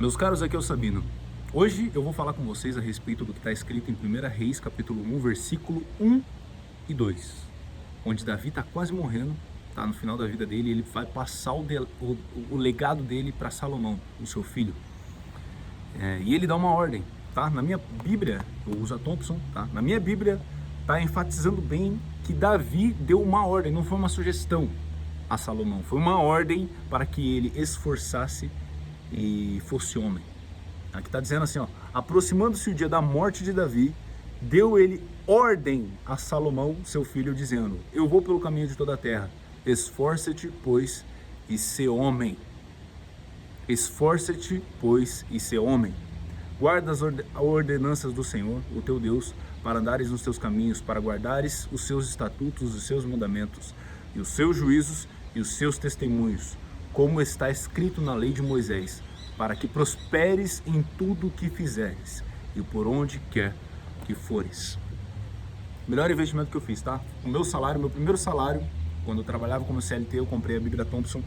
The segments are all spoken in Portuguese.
Meus caros, aqui é o Sabino. Hoje eu vou falar com vocês a respeito do que está escrito em 1 Reis, capítulo 1, versículo 1 e 2, onde Davi está quase morrendo, está no final da vida dele, e ele vai passar o legado dele para Salomão, o seu filho. E ele dá uma ordem, tá? Na minha Bíblia, eu uso a Thompson, tá? Na minha Bíblia está enfatizando bem que Davi deu uma ordem, não foi uma sugestão a Salomão, foi uma ordem para que ele esforçasse e fosse homem. Aqui está dizendo assim, ó, aproximando-se o dia da morte de Davi, deu ele ordem a Salomão, seu filho, dizendo: eu vou pelo caminho de toda a terra, esforça-te, pois, e sê homem. Esforça-te, pois, e sê homem. Guarda as ordenanças do Senhor, o teu Deus, para andares nos teus caminhos, para guardares os seus estatutos, os seus mandamentos, e os seus juízos e os seus testemunhos, como está escrito na lei de Moisés, para que prosperes em tudo o que fizeres, e por onde quer que fores. Melhor investimento que eu fiz, tá? O meu salário, meu primeiro salário, quando eu trabalhava como CLT, eu comprei a Bíblia Thompson.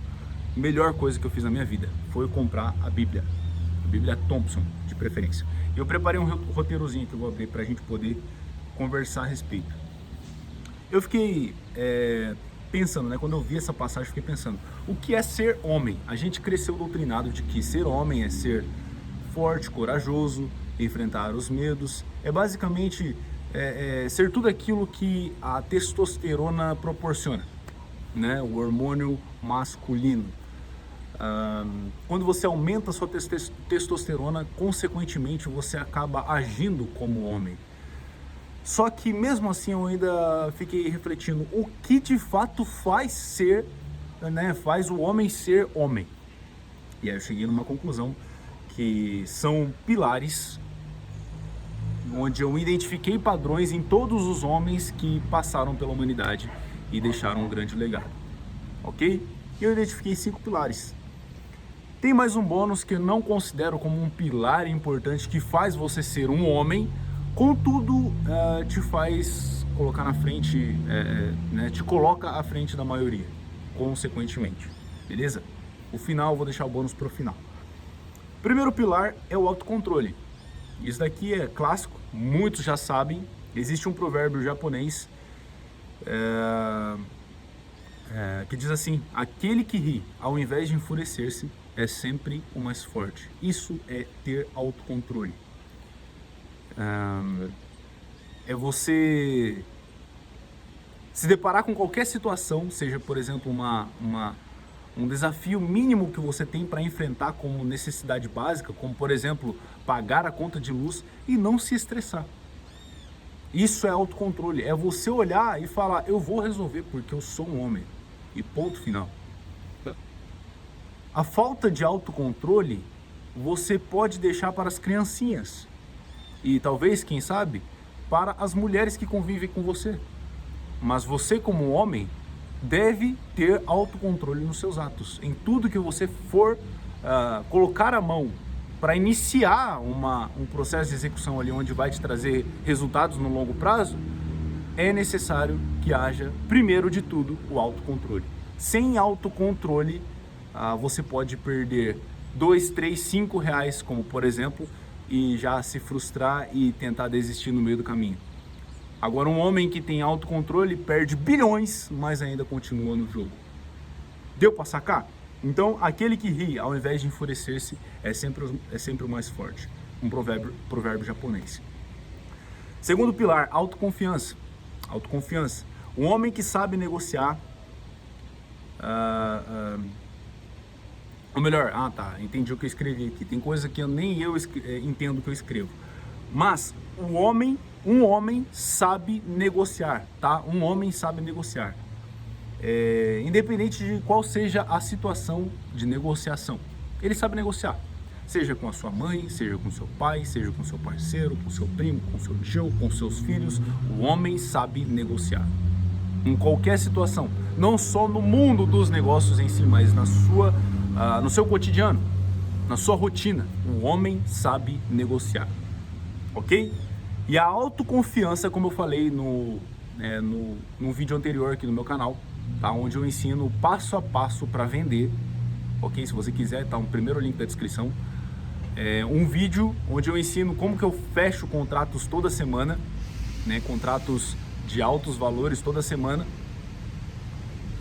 Melhor coisa que eu fiz na minha vida foi comprar a Bíblia Thompson, de preferência. E eu preparei um roteirozinho que eu vou abrir para a gente poder conversar a respeito. Eu fiquei pensando, né? Quando eu vi essa passagem, eu fiquei pensando, o que é ser homem? A gente cresceu doutrinado de que ser homem é ser forte, corajoso, enfrentar os medos, é basicamente ser tudo aquilo que a testosterona proporciona, né? O hormônio masculino. Quando você aumenta a sua testosterona, consequentemente você acaba agindo como homem. Só que mesmo assim eu ainda fiquei refletindo o que de fato faz ser, né, faz o homem ser homem. E aí eu cheguei numa conclusão que são pilares onde eu identifiquei padrões em todos os homens que passaram pela humanidade e deixaram um grande legado, ok? E eu identifiquei 5 pilares. Tem mais um bônus que eu não considero como um pilar importante que faz você ser um homem, contudo te faz colocar na frente, né, te coloca à frente da maioria, consequentemente, beleza? O final, eu vou deixar o bônus para o final. Primeiro pilar é o autocontrole. Isso daqui é clássico, muitos já sabem. Existe um provérbio japonês que diz assim: aquele que ri ao invés de enfurecer-se é sempre o mais forte. Isso é ter autocontrole. É você se deparar com qualquer situação, seja, por exemplo, um desafio mínimo que você tem para enfrentar como necessidade básica, como, por exemplo, pagar a conta de luz, e não se estressar. Isso é autocontrole, é você olhar e falar: eu vou resolver porque eu sou um homem, e ponto final. A falta de autocontrole você pode deixar para as criancinhas e talvez, quem sabe, para as mulheres que convivem com você. Mas você, como homem, deve ter autocontrole nos seus atos. Em tudo que você for colocar a mão para iniciar um processo de execução ali onde vai te trazer resultados no longo prazo, é necessário que haja, primeiro de tudo, o autocontrole. Sem autocontrole, você pode perder 2, 3, 5 reais, como por exemplo, e já se frustrar e tentar desistir no meio do caminho. Agora, um homem que tem autocontrole perde bilhões, mas ainda continua no jogo. Deu para sacar? Então, aquele que ri ao invés de enfurecer-se é sempre o mais forte. Um provérbio japonês. Segundo pilar, autoconfiança. Autoconfiança. Um homem que sabe negociar. Ou melhor, entendi o que eu escrevi aqui. Tem coisa que nem eu entendo o que eu escrevo. Mas um homem sabe negociar, tá? Um homem sabe negociar. Independente de qual seja a situação de negociação, ele sabe negociar. Seja com a sua mãe, seja com seu pai, seja com seu parceiro, com seu primo, com seu tio, com seus filhos. O homem sabe negociar. Em qualquer situação. Não só no mundo dos negócios em si, mas no seu cotidiano, na sua rotina. O homem sabe negociar. Ok? E a autoconfiança, como eu falei no vídeo anterior aqui no meu canal, tá? Onde eu ensino passo a passo para vender, ok? Se você quiser, tá no primeiro link da descrição. um vídeo onde eu ensino como que eu fecho contratos toda semana, né, contratos de altos valores toda semana.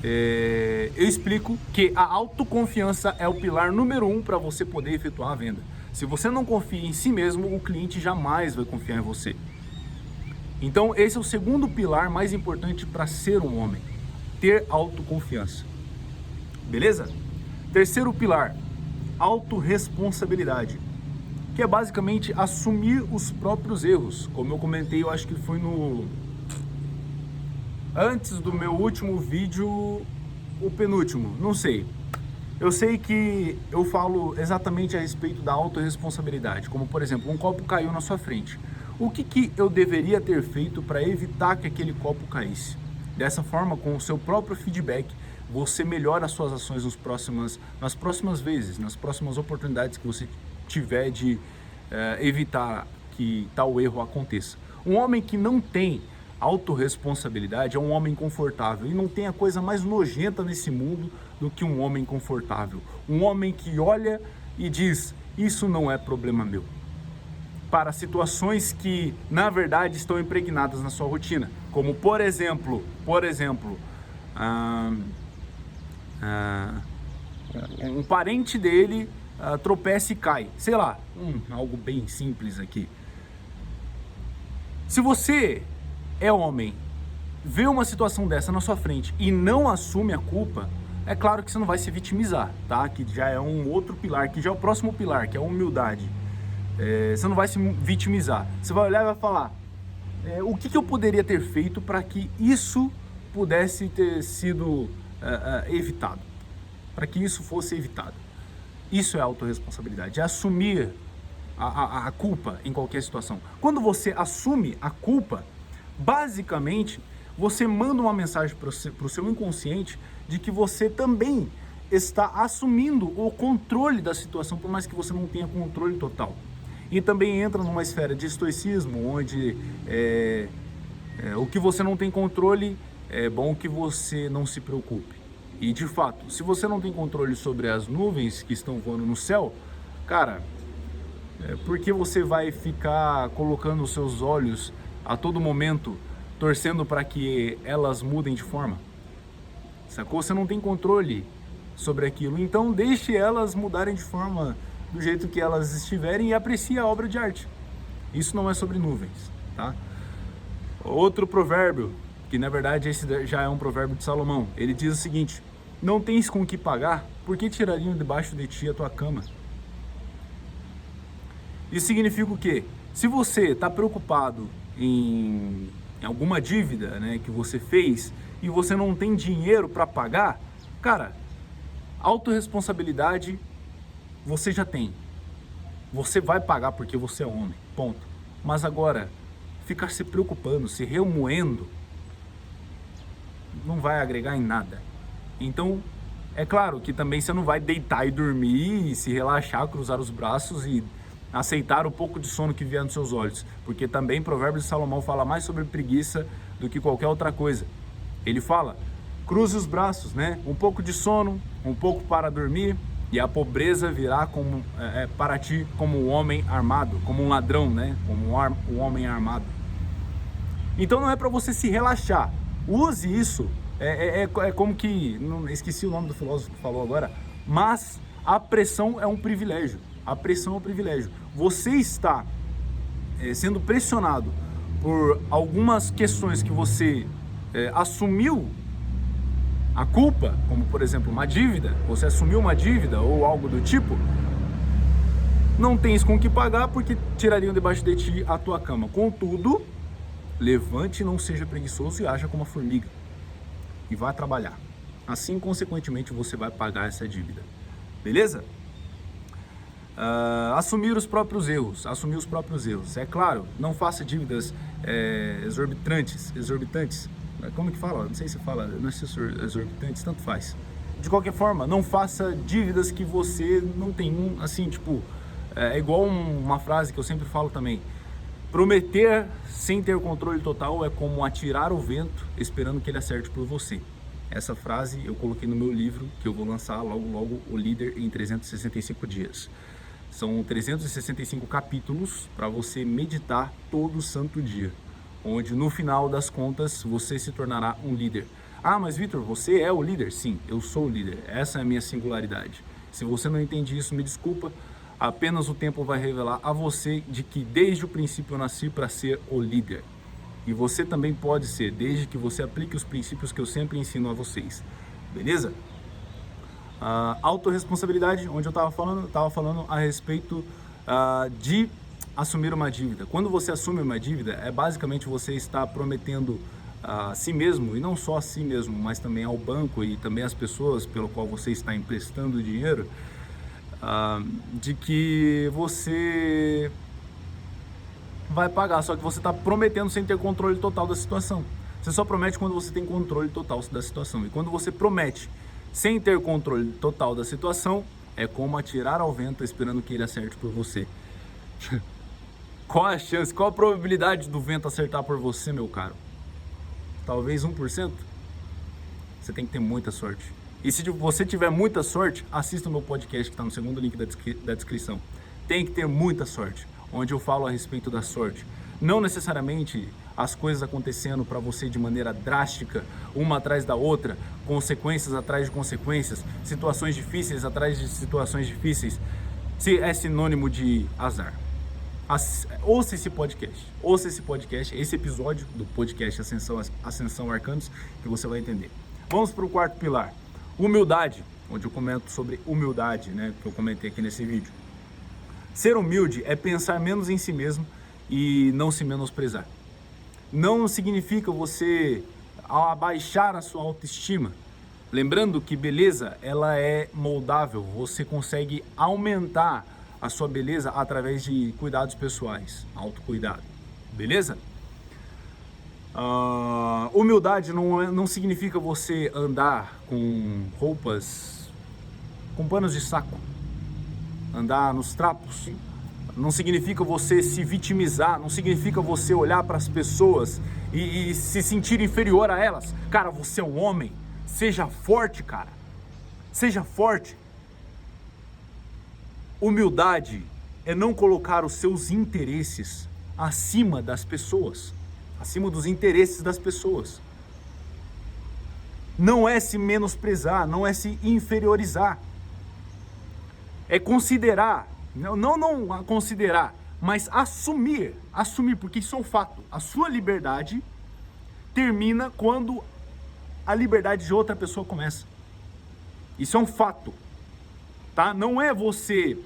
Eu explico que a autoconfiança é o pilar número 1 para você poder efetuar a venda. Se você não confia em si mesmo, o cliente jamais vai confiar em você. Então esse é o segundo pilar mais importante para ser um homem, ter autoconfiança. Beleza? Terceiro pilar, autorresponsabilidade, que é basicamente assumir os próprios erros. Como eu comentei, eu acho que foi antes do meu último vídeo, o penúltimo, não sei. Eu sei que eu falo exatamente a respeito da autorresponsabilidade, como por exemplo, um copo caiu na sua frente. O que eu deveria ter feito para evitar que aquele copo caísse? Dessa forma, com o seu próprio feedback, você melhora as suas ações nas próximas vezes, nas próximas oportunidades que você tiver de evitar que tal erro aconteça. Um homem que não tem autorresponsabilidade é um homem confortável, e não tem a coisa mais nojenta nesse mundo do que um homem confortável. Um homem que olha e diz, isso não é problema meu, para situações que na verdade estão impregnadas na sua rotina, como por exemplo, um parente dele tropeça e cai, sei lá, algo bem simples aqui. Se você é homem, vê uma situação dessa na sua frente e não assume a culpa, é claro que você não vai se vitimizar, tá? Que já é um outro pilar, que já é o próximo pilar, que é a humildade. Você não vai se vitimizar, você vai olhar e vai falar, o que eu poderia ter feito para que isso pudesse ter sido evitado, para que isso fosse evitado. Isso é autorresponsabilidade, é assumir a culpa em qualquer situação. Quando você assume a culpa, basicamente você manda uma mensagem para o seu inconsciente de que você também está assumindo o controle da situação, por mais que você não tenha controle total. E também entra numa esfera de estoicismo, onde o que você não tem controle, é bom que você não se preocupe. E de fato, se você não tem controle sobre as nuvens que estão voando no céu, cara, por que você vai ficar colocando os seus olhos a todo momento, torcendo para que elas mudem de forma? Sacou? Você não tem controle sobre aquilo, então deixe elas mudarem de forma do jeito que elas estiverem e aprecie a obra de arte. Isso não é sobre nuvens, tá? Outro provérbio, que na verdade esse já é um provérbio de Salomão, ele diz o seguinte: não tens com o que pagar, por que tirariam debaixo de ti a tua cama? Isso significa o quê? Se você está preocupado em alguma dívida, né, que você fez e você não tem dinheiro para pagar, cara, autorresponsabilidade você já tem. Você vai pagar porque você é homem, ponto. Mas agora, ficar se preocupando, se remoendo, não vai agregar em nada. Então, é claro que também você não vai deitar e dormir e se relaxar, cruzar os braços e aceitar o pouco de sono que vier nos seus olhos, porque também Provérbios de Salomão fala mais sobre preguiça do que qualquer outra coisa. Ele fala, cruze os braços, né? Um pouco de sono, um pouco para dormir, e a pobreza virá para ti como um homem armado, como um ladrão, né? Como um homem armado. Então não é para você se relaxar, use isso, é como que, não, esqueci o nome do filósofo que falou agora, mas a pressão é um privilégio. A pressão é um privilégio. Você está sendo pressionado por algumas questões que você assumiu a culpa, como por exemplo uma dívida, você assumiu uma dívida ou algo do tipo, não tens com o que pagar porque tirariam debaixo de ti a tua cama. Contudo, levante, não seja preguiçoso e haja como uma formiga e vá trabalhar. Assim, consequentemente, você vai pagar essa dívida. Beleza? Assumir os próprios erros, é claro, não faça dívidas exorbitantes, como que fala? Não sei se fala, não sei se exorbitantes, tanto faz. De qualquer forma, não faça dívidas que você não tem, assim, tipo, é igual uma frase que eu sempre falo também, prometer sem ter controle total é como atirar o vento esperando que ele acerte por você. Essa frase eu coloquei no meu livro, que eu vou lançar logo, o Líder em 365 dias. São 365 capítulos para você meditar todo santo dia, onde no final das contas você se tornará um líder. Ah, mas Vitor, você é o líder? Sim, eu sou o líder. Essa é a minha singularidade. Se você não entende isso, me desculpa. Apenas o tempo vai revelar a você de que desde o princípio eu nasci para ser o líder. E você também pode ser, desde que você aplique os princípios que eu sempre ensino a vocês. Beleza? Autorresponsabilidade, onde eu estava falando a respeito de assumir uma dívida. Quando você assume uma dívida, é basicamente você está prometendo a si mesmo, e não só a si mesmo, mas também ao banco e também às pessoas pelo qual você está emprestando dinheiro, de que você vai pagar, só que você está prometendo sem ter controle total da situação. Você só promete quando você tem controle total da situação. E quando você promete sem ter controle total da situação, é como atirar ao vento esperando que ele acerte por você. Qual a chance, qual a probabilidade do vento acertar por você, meu caro? Talvez 1%? Você tem que ter muita sorte. E se você tiver muita sorte, assista o meu podcast que está no segundo link da descrição. Tem que ter muita sorte, onde eu falo a respeito da sorte. Não necessariamente as coisas acontecendo para você de maneira drástica, uma atrás da outra, consequências atrás de consequências, situações difíceis atrás de situações difíceis, se é sinônimo de azar. Ouça esse podcast, esse episódio do podcast Ascensão Arcanos, que você vai entender. Vamos para o quarto pilar, humildade, onde eu comento sobre humildade, né, que eu comentei aqui nesse vídeo. Ser humilde é pensar menos em si mesmo e não se menosprezar. Não significa você abaixar a sua autoestima. Lembrando que beleza, ela é moldável, você consegue aumentar a sua beleza através de cuidados pessoais, autocuidado, beleza? Humildade não significa você andar com roupas, com panos de saco, andar nos trapos. Não significa você se vitimizar, não significa você olhar para as pessoas e se sentir inferior a elas. Cara, você é um homem, seja forte, cara, seja forte. Humildade é não colocar os seus interesses acima das pessoas, acima dos interesses das pessoas. Não é se menosprezar, não é se inferiorizar. É considerar, não considerar, mas assumir, porque isso é um fato. A sua liberdade termina quando a liberdade de outra pessoa começa. Isso é um fato, tá? Não é você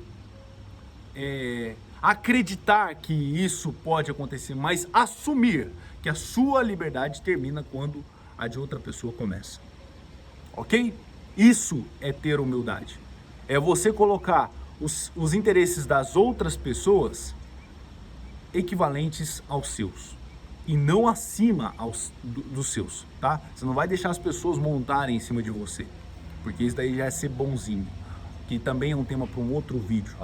acreditar que isso pode acontecer, mas assumir que a sua liberdade termina quando a de outra pessoa começa. Ok? Isso é ter humildade. É você colocar os interesses das outras pessoas equivalentes aos seus e não acima dos seus, tá? Você não vai deixar as pessoas montarem em cima de você, porque isso daí já é ser bonzinho, que também é um tema para um outro vídeo.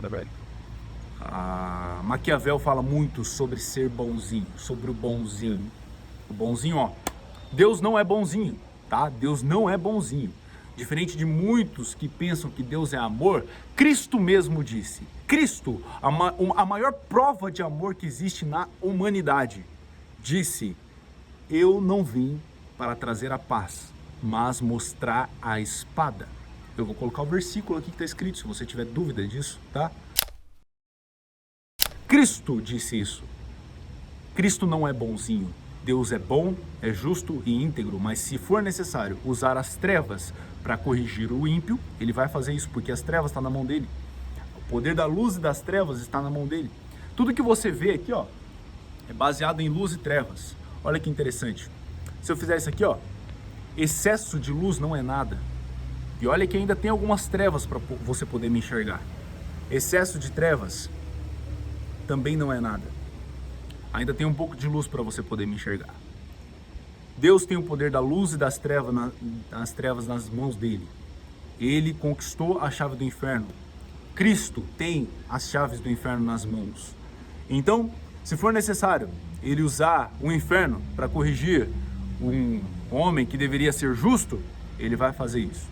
Maquiavel fala muito sobre ser bonzinho, sobre o bonzinho. O bonzinho, ó, Deus não é bonzinho, tá? Deus não é bonzinho. Diferente de muitos que pensam que Deus é amor, Cristo mesmo disse. Cristo, a maior prova de amor que existe na humanidade, disse: eu não vim para trazer a paz, mas mostrar a espada. Eu vou colocar o versículo aqui que está escrito, se você tiver dúvida disso, tá? Cristo disse isso. Cristo não é bonzinho. Deus é bom, é justo e íntegro, mas se for necessário usar as trevas para corrigir o ímpio, ele vai fazer isso, porque as trevas estão na mão dele. O poder da luz e das trevas está na mão dele. Tudo que você vê aqui, ó, é baseado em luz e trevas. Olha que interessante. Se eu fizer isso aqui, ó, excesso de luz não é nada. E olha que ainda tem algumas trevas para você poder me enxergar. Excesso de trevas também não é nada. Ainda tem um pouco de luz para você poder me enxergar. Deus tem o poder da luz e das trevas nas mãos dele. Ele conquistou a chave do inferno. Cristo tem as chaves do inferno nas mãos. Então, se for necessário ele usar o inferno para corrigir um homem que deveria ser justo, ele vai fazer isso.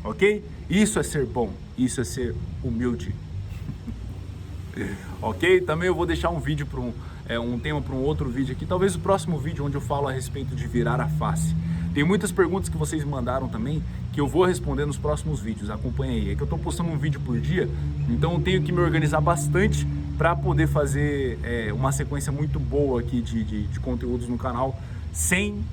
Ok? Isso é ser bom. Isso é ser humilde. Ok? Também eu vou deixar um vídeo para um tema para um outro vídeo aqui, talvez o próximo vídeo onde eu falo a respeito de virar a face. Tem muitas perguntas que vocês mandaram também que eu vou responder nos próximos vídeos, acompanha aí. É que eu estou postando um vídeo por dia, então eu tenho que me organizar bastante para poder fazer uma sequência muito boa aqui de conteúdos no canal, sem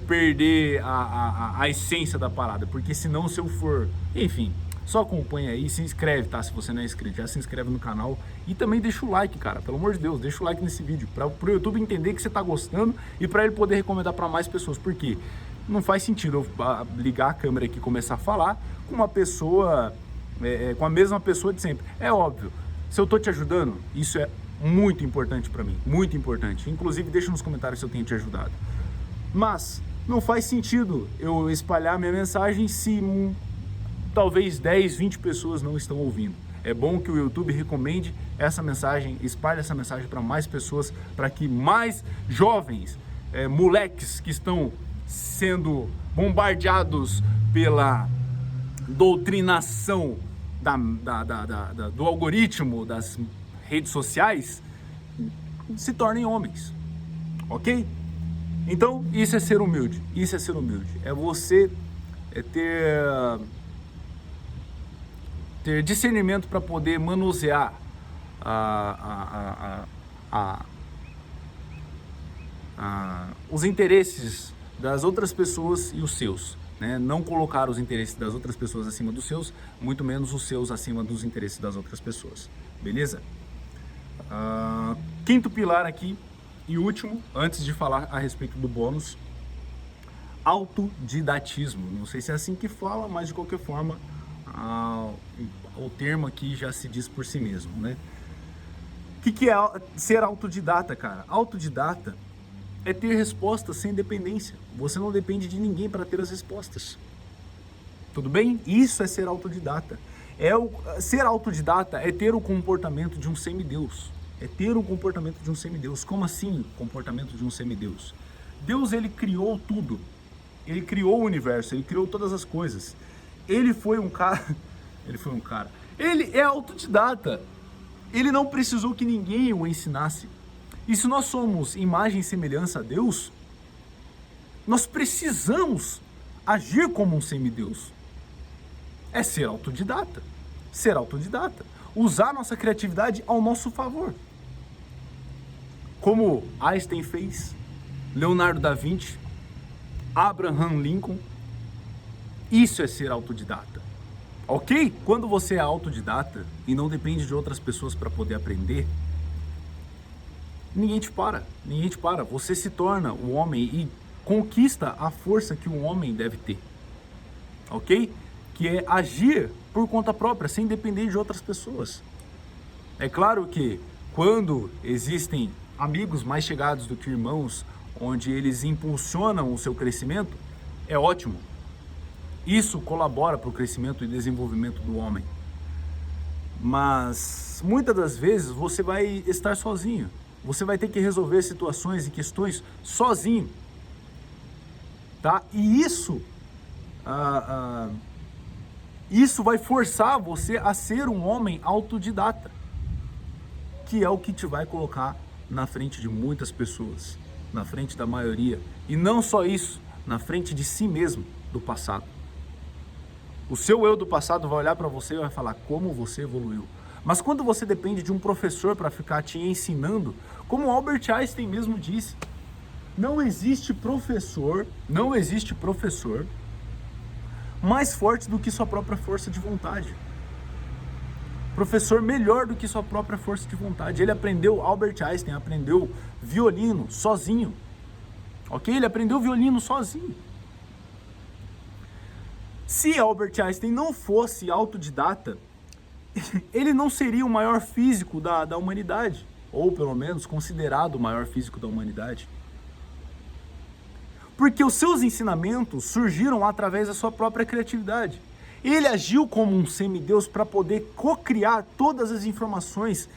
perder a essência da parada, porque senão se eu for, enfim, só acompanha aí, se inscreve, tá? Se você não é inscrito, já se inscreve no canal e também deixa o like, cara, pelo amor de Deus, deixa o like nesse vídeo, para o YouTube entender que você tá gostando e para ele poder recomendar para mais pessoas, porque não faz sentido eu ligar a câmera aqui e começar a falar com uma pessoa, com a mesma pessoa de sempre. É óbvio, se eu tô te ajudando, isso é muito importante para mim, muito importante. Inclusive, deixa nos comentários se eu tenho te ajudado. Mas não faz sentido eu espalhar minha mensagem se talvez 10, 20 pessoas não estão ouvindo. É bom que o YouTube recomende essa mensagem, espalhe essa mensagem para mais pessoas, para que mais jovens, moleques que estão sendo bombardeados pela doutrinação do algoritmo das redes sociais, se tornem homens, ok? Então, isso é ser humilde, isso é ser humilde, é você ter discernimento para poder manusear os interesses das outras pessoas e os seus, né? Não colocar os interesses das outras pessoas acima dos seus, muito menos os seus acima dos interesses das outras pessoas, beleza? Quinto pilar aqui e último, antes de falar a respeito do bônus, autodidatismo. Não sei se é assim que fala, mas de qualquer forma o termo aqui já se diz por si mesmo, né? O que é ser autodidata, cara? Autodidata é ter respostas sem dependência. Você não depende de ninguém para ter as respostas. Tudo bem? Isso é ser autodidata. Ser autodidata é ter o comportamento de um semideus. É ter o comportamento de um semideus. Como assim, comportamento de um semideus? Deus, ele criou tudo. Ele criou o universo, ele criou todas as coisas. Ele foi um cara. Ele é autodidata. Ele não precisou que ninguém o ensinasse. E se nós somos imagem e semelhança a Deus, nós precisamos agir como um semideus. É ser autodidata. Ser autodidata. Usar nossa criatividade ao nosso favor. Como Einstein fez, Leonardo da Vinci, Abraham Lincoln. Isso é ser autodidata. Ok? Quando você é autodidata e não depende de outras pessoas para poder aprender, ninguém te para. Você se torna um homem e conquista a força que um homem deve ter. Ok? Que é agir por conta própria, sem depender de outras pessoas. É claro que quando existem amigos mais chegados do que irmãos, onde eles impulsionam o seu crescimento, é ótimo. Isso colabora para o crescimento e desenvolvimento do homem. Mas muitas das vezes você vai estar sozinho. Você vai ter que resolver situações e questões sozinho. Tá? E isso vai forçar você a ser um homem autodidata, que é o que te vai colocar na frente de muitas pessoas, na frente da maioria. E não só isso, na frente de si mesmo, do passado. O seu eu do passado vai olhar para você e vai falar como você evoluiu. Mas quando você depende de um professor para ficar te ensinando, como Albert Einstein mesmo disse, não existe professor mais forte do que sua própria força de vontade. Professor melhor do que sua própria força de vontade. Albert Einstein aprendeu violino sozinho. Ok? Ele aprendeu violino sozinho. Se Albert Einstein não fosse autodidata, ele não seria o maior físico da humanidade, ou pelo menos considerado o maior físico da humanidade. Porque os seus ensinamentos surgiram através da sua própria criatividade. Ele agiu como um semideus para poder cocriar todas as informações,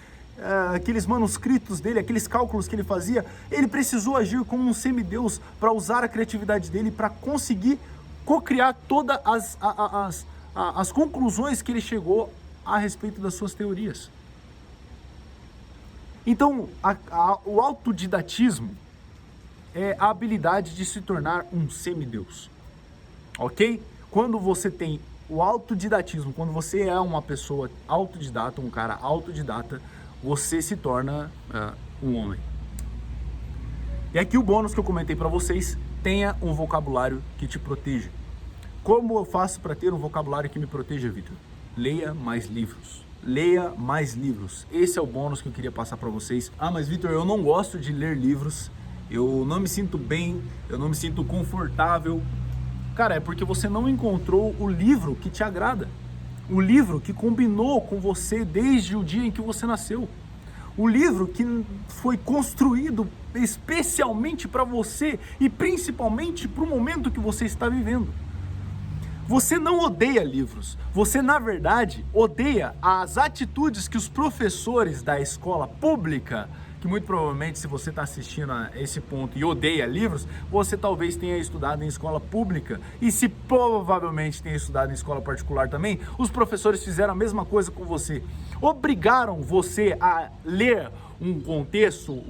aqueles manuscritos dele, aqueles cálculos que ele fazia. Ele precisou agir como um semideus para usar a criatividade dele para conseguir cocriar todas as conclusões que ele chegou a respeito das suas teorias. Então, o autodidatismo é a habilidade de se tornar um semideus, ok? Quando você tem o autodidatismo, quando você é uma pessoa autodidata, um cara autodidata, você se torna um homem. E aqui o bônus que eu comentei para vocês: tenha um vocabulário que te proteja. Como eu faço para ter um vocabulário que me proteja, Vitor? Leia mais livros. Leia mais livros. Esse é o bônus que eu queria passar para vocês. Ah, mas Vitor, eu não gosto de ler livros. Eu não me sinto bem, eu não me sinto confortável. Cara, é porque você não encontrou o livro que te agrada. O livro que combinou com você desde o dia em que você nasceu. O livro que foi construído especialmente para você e principalmente para o momento que você está vivendo. Você não odeia livros, você na verdade odeia as atitudes que os professores da escola pública, que muito provavelmente, se você está assistindo a esse ponto e odeia livros, você talvez tenha estudado em escola pública, e se provavelmente tenha estudado em escola particular também, os professores fizeram a mesma coisa com você. Obrigaram você a ler um contexto,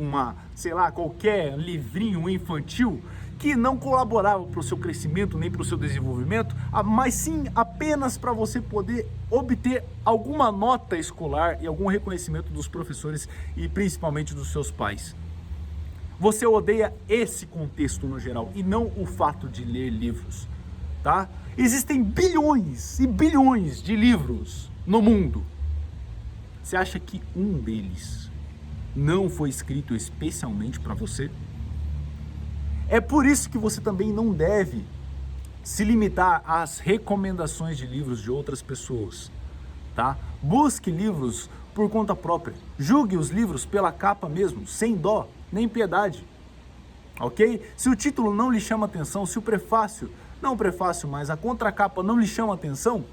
sei lá, qualquer livrinho infantil que não colaborava para o seu crescimento nem para o seu desenvolvimento, mas sim apenas para você poder obter alguma nota escolar e algum reconhecimento dos professores e principalmente dos seus pais. Você odeia esse contexto no geral e não o fato de ler livros, tá? Existem bilhões e bilhões de livros no mundo. Você acha que um deles não foi escrito especialmente para você? É por isso que você também não deve se limitar às recomendações de livros de outras pessoas, tá? Busque livros por conta própria. Julgue os livros pela capa mesmo, sem dó, nem piedade, ok? Se o título não lhe chama atenção, se o prefácio, não o prefácio, mas a contracapa não lhe chama atenção,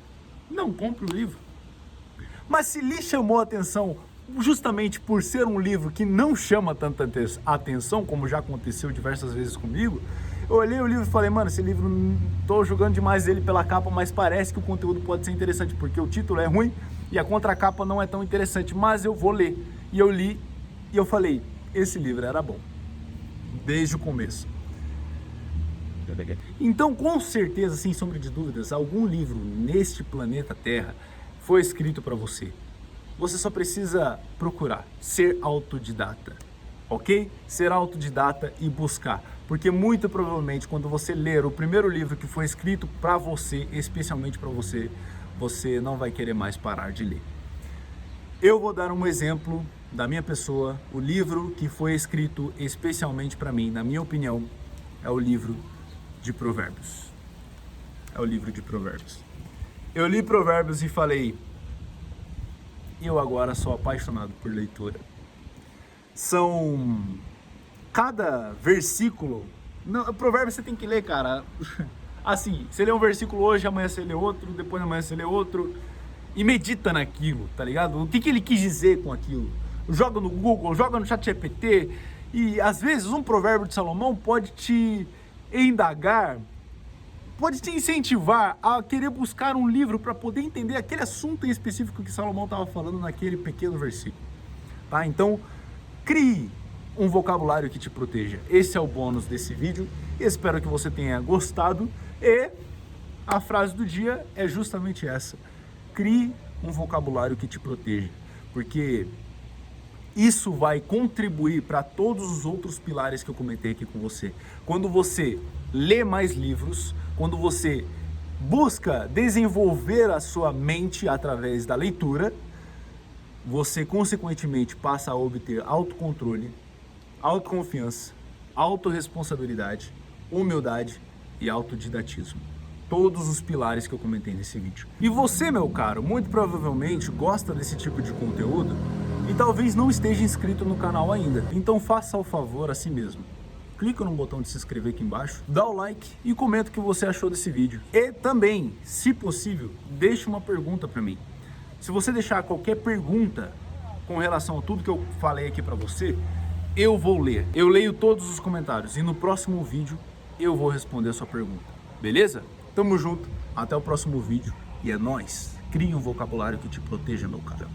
não compre o livro. Mas se lhe chamou atenção justamente por ser um livro que não chama tanta atenção, como já aconteceu diversas vezes comigo, eu olhei o livro e falei, mano, esse livro, tô julgando demais ele pela capa, mas parece que o conteúdo pode ser interessante, porque o título é ruim e a contracapa não é tão interessante, mas eu vou ler. E eu li e eu falei, esse livro era bom, desde o começo. Então, com certeza, sem sombra de dúvidas, algum livro neste planeta Terra foi escrito para você. Você só precisa procurar ser autodidata, ok? Ser autodidata e buscar, porque muito provavelmente quando você ler o primeiro livro que foi escrito para você, especialmente para você, você não vai querer mais parar de ler. Eu vou dar um exemplo da minha pessoa. O livro que foi escrito especialmente para mim, na minha opinião, é o livro de Provérbios. É o livro de Provérbios. Eu li Provérbios e falei, eu agora sou apaixonado por leitura. Cada versículo, Provérbios você tem que ler, cara. Assim, você lê um versículo hoje, amanhã você lê outro, depois amanhã você lê outro, e medita naquilo, tá ligado? O que ele quis dizer com aquilo? Joga no Google, joga no ChatGPT, e às vezes um provérbio de Salomão pode te indagar, pode te incentivar a querer buscar um livro para poder entender aquele assunto em específico que Salomão estava falando naquele pequeno versículo, tá? Então, crie um vocabulário que te proteja. Esse é o bônus desse vídeo. Espero que você tenha gostado. E a frase do dia é justamente essa: crie um vocabulário que te proteja, porque isso vai contribuir para todos os outros pilares que eu comentei aqui com você. Quando você lê mais livros, quando você busca desenvolver a sua mente através da leitura, você consequentemente passa a obter autocontrole, autoconfiança, autorresponsabilidade, humildade e autodidatismo. Todos os pilares que eu comentei nesse vídeo. E você, meu caro, muito provavelmente gosta desse tipo de conteúdo e talvez não esteja inscrito no canal ainda. Então faça o favor a si mesmo. Clica no botão de se inscrever aqui embaixo, dá o like e comenta o que você achou desse vídeo. E também, se possível, deixe uma pergunta para mim. Se você deixar qualquer pergunta com relação a tudo que eu falei aqui para você, eu vou ler. Eu leio todos os comentários e no próximo vídeo eu vou responder a sua pergunta. Beleza? Tamo junto, até o próximo vídeo e é nóis. Crie um vocabulário que te proteja, meu cara.